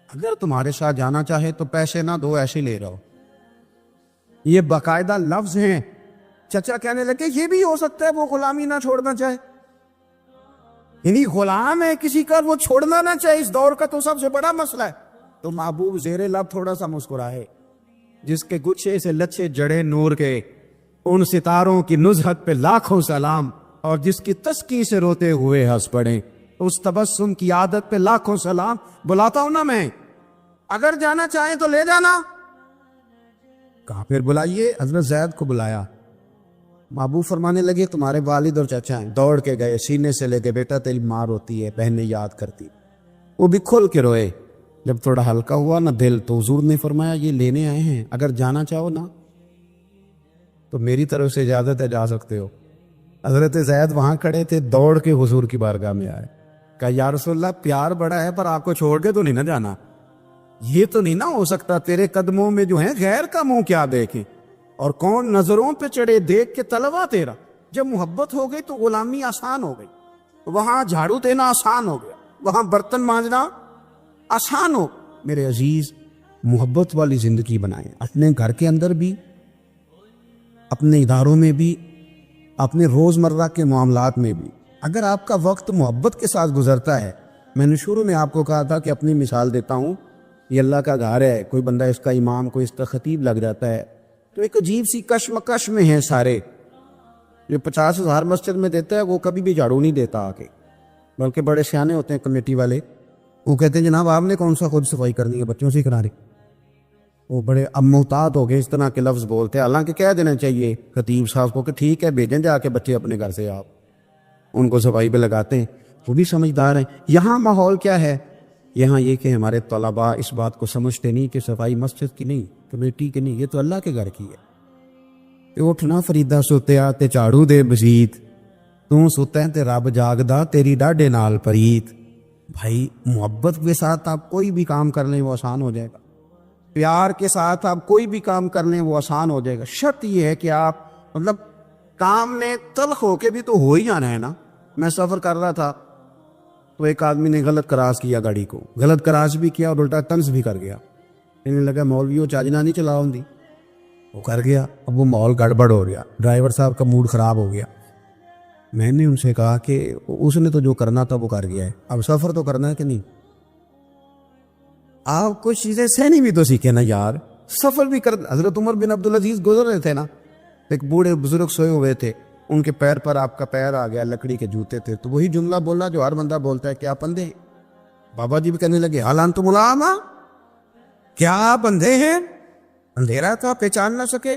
اگر تمہارے ساتھ جانا چاہے تو پیسے نہ دو، ایسے لے رہو۔ یہ باقاعدہ لفظ ہیں۔ چچا کہنے لگے یہ بھی ہو سکتا ہے وہ غلامی نہ چھوڑنا چاہے، یعنی غلام ہے کسی کا، وہ چھوڑنا نہ چاہے، اس دور کا تو سب سے بڑا مسئلہ ہے۔ تو محبوب زیر لب تھوڑا سا مسکرائے، جس کے گچھے سے لچھے جڑے نور کے، ان ستاروں کی نزہت پہ لاکھوں سلام، اور جس کی تسکی سے روتے ہوئے ہنس پڑے، اس تبسم کی عادت پہ لاکھوں سلام۔ بلاتا ہوں نا میں، اگر جانا چاہیں تو لے جانا، کہا پھر بلائیے. حضرت زید کو بلایا. محبوب فرمانے لگے تمہارے والد اور چچا ہیں. دوڑ کے گئے, سینے سے لے کے بیٹا تیری ماں روتی ہے, بہنیں یاد کرتی. وہ بھی کھل کے روئے. جب تھوڑا ہلکا ہوا نا دل, تو حضور نے فرمایا یہ لینے آئے ہیں, اگر جانا چاہو نا تو میری طرف سے اجازت ہے, جا سکتے ہو. حضرت زید وہاں کھڑے تھے, دوڑ کے حضور کی بارگاہ میں آئے. کہا یا رسول اللہ پیار بڑا ہے پر آپ کو چھوڑ کے تو نہیں نہ جانا. یہ تو نہیں نہ ہو سکتا تیرے قدموں میں جو ہیں غیر کا منہ کیا دیکھیں, اور کون نظروں پہ چڑھے دیکھ کے طلبا تیرا. جب محبت ہو گئی تو غلامی آسان ہو گئی. وہاں جھاڑو دینا آسان ہو گیا, وہاں برتن مانجنا آسان ہو. میرے عزیز, محبت والی زندگی بنائیں, اپنے گھر کے اندر بھی, اپنے اداروں میں بھی, اپنے روزمرہ کے معاملات میں بھی. اگر آپ کا وقت محبت کے ساتھ گزرتا ہے, میں نے شروع میں آپ کو کہا تھا کہ اپنی مثال دیتا ہوں, یہ اللہ کا گھر ہے, کوئی بندہ اس کا امام, کوئی اس کا خطیب لگ جاتا ہے تو ایک عجیب سی کشمکش میں ہیں سارے. جو 50,000 مسجد میں دیتا ہے وہ کبھی بھی جھاڑو نہیں دیتا آ کے, بلکہ بڑے سیانے ہوتے ہیں کمیٹی والے, وہ کہتے ہیں جناب آپ نے کون سا خود صفائی کرنی ہے, بچوں سے ہی کرا رہے. وہ بڑے اب محتاط ہو گئے, اس طرح کے لفظ بولتے ہیں. حالانکہ کہہ دینا چاہیے خطیب صاحب کو کہ ٹھیک ہے بھیجیں جا کے بچے اپنے گھر سے, آپ ان کو صفائی پہ لگاتے ہیں, وہ بھی سمجھدار ہیں. یہاں ماحول کیا ہے, یہاں یہ کہ ہمارے طلباء اس بات کو سمجھتے نہیں کہ صفائی مسجد کی نہیں, کمیٹی کی نہیں, یہ تو اللہ کے گھر کی ہے. کہ اٹھنا فریدا سوتیا تے جھاڑو دے بزیت, تو سوتا ہے تے رب جاگدا تیری ڈاڈے نال پریت. بھائی محبت کے ساتھ آپ کوئی بھی کام کر لیں وہ آسان ہو جائے گا. پیار کے ساتھ آپ کوئی بھی کام کر لیں وہ آسان ہو جائے گا. شرط یہ ہے کہ آپ مطلب کام نے تلخ ہو کے بھی تو ہو ہی جانا ہے نا. میں سفر کر رہا تھا تو ایک آدمی نے غلط کراس کیا گاڑی کو, غلط کراس بھی کیا اور الٹا طنز بھی کر گیا. انہیں لگا مولویوں چاجنا نہیں چلاؤ دی, وہ کر گیا. اب وہ ماحول گڑبڑ ہو گیا, ڈرائیور صاحب کا موڈ خراب ہو گیا. میں نے ان سے کہا کہ اس نے تو جو کرنا تھا وہ کر گیا ہے, اب سفر تو کرنا ہے کہ نہیں. آپ کچھ چیزیں سہنی بھی تو سیکھیں نا یار, سفر بھی کر. حضرت عمر بن عبدالعزیز گزر رہے تھے نا, ایک بوڑھے بزرگ سوئے ہوئے تھے, ان کے پیر پر آپ کا پیر آ گیا, لکڑی کے جوتے تھے, تو وہی جملہ بولا جو ہر بندہ بولتا ہے, کیا بندے. بابا جی بھی کہنے لگے حال انتم العاما, کیا آپ اندھے ہیں, اندھیرا تھا پہچان نہ سکے.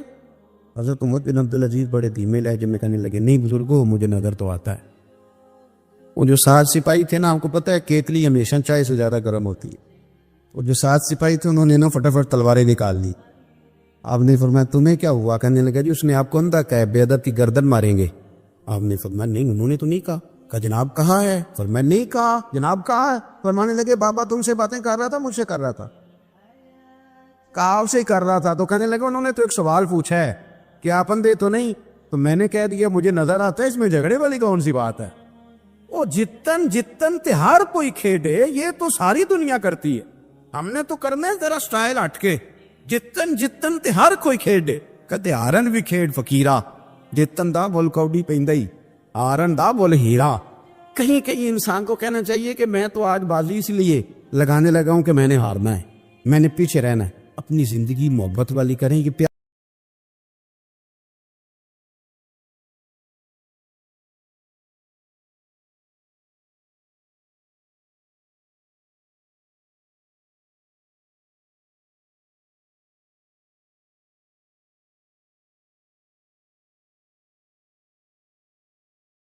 حضرت عمر بن عبدالعزیز بڑے دھیمے لہجے میں کہنے لگے نہیں بزرگوں مجھے نظر تو آتا ہے. وہ جو 7 سپاہی تھے نا, آپ کو پتہ ہے کیتلی ہمیشہ چائے سے زیادہ گرم ہوتی ہے. وہ جو 7 سپاہی تھے انہوں نے نا فٹافٹ تلواریں نکال لی. آپ نے فرمایا تمہیں کیا ہوا, کہنے لگا جی اس نے آپ کو اندھا کہا ہے, بے ادب کی گردن ماریں گے. آپ نے فرمایا نہیں انہوں نے تو نہیں کہا. کہا جناب کہا ہے. فرمایا نہیں کہا جناب کہا ہے. فرمانے لگے بابا تم سے باتیں کر رہا تھا مجھ سے کر رہا تھا. کہا آپ سے ہی کر رہا تھا. تو کہنے لگے انہوں نے تو ایک سوال پوچھا ہے کہ آپ اندھے تو نہیں, تو میں نے کہہ دیا مجھے نظر آتا ہے, اس میں جھگڑے والی کون سی بات ہے. وہ جتن جتن تے ہر کوئی کھیڈے, یہ تو ساری دنیا کرتی ہے, ہم نے تو کرنا ہے ذرا سٹائل ہٹ کے. جتن جتن تے ہر کوئی کھیڈے, کہتے ہارن بھی کھیڈ فقیرا, جتن دا بول کوڈی پیندائی, ہارن دا بول ہیرا. کہیں کہیں انسان کو کہنا چاہیے کہ میں تو آج بازی اس لیے لگانے لگا ہوں کہ میں نے ہارنا ہے, میں نے پیچھے رہنا ہے. اپنی زندگی محبت والی کریں. یہ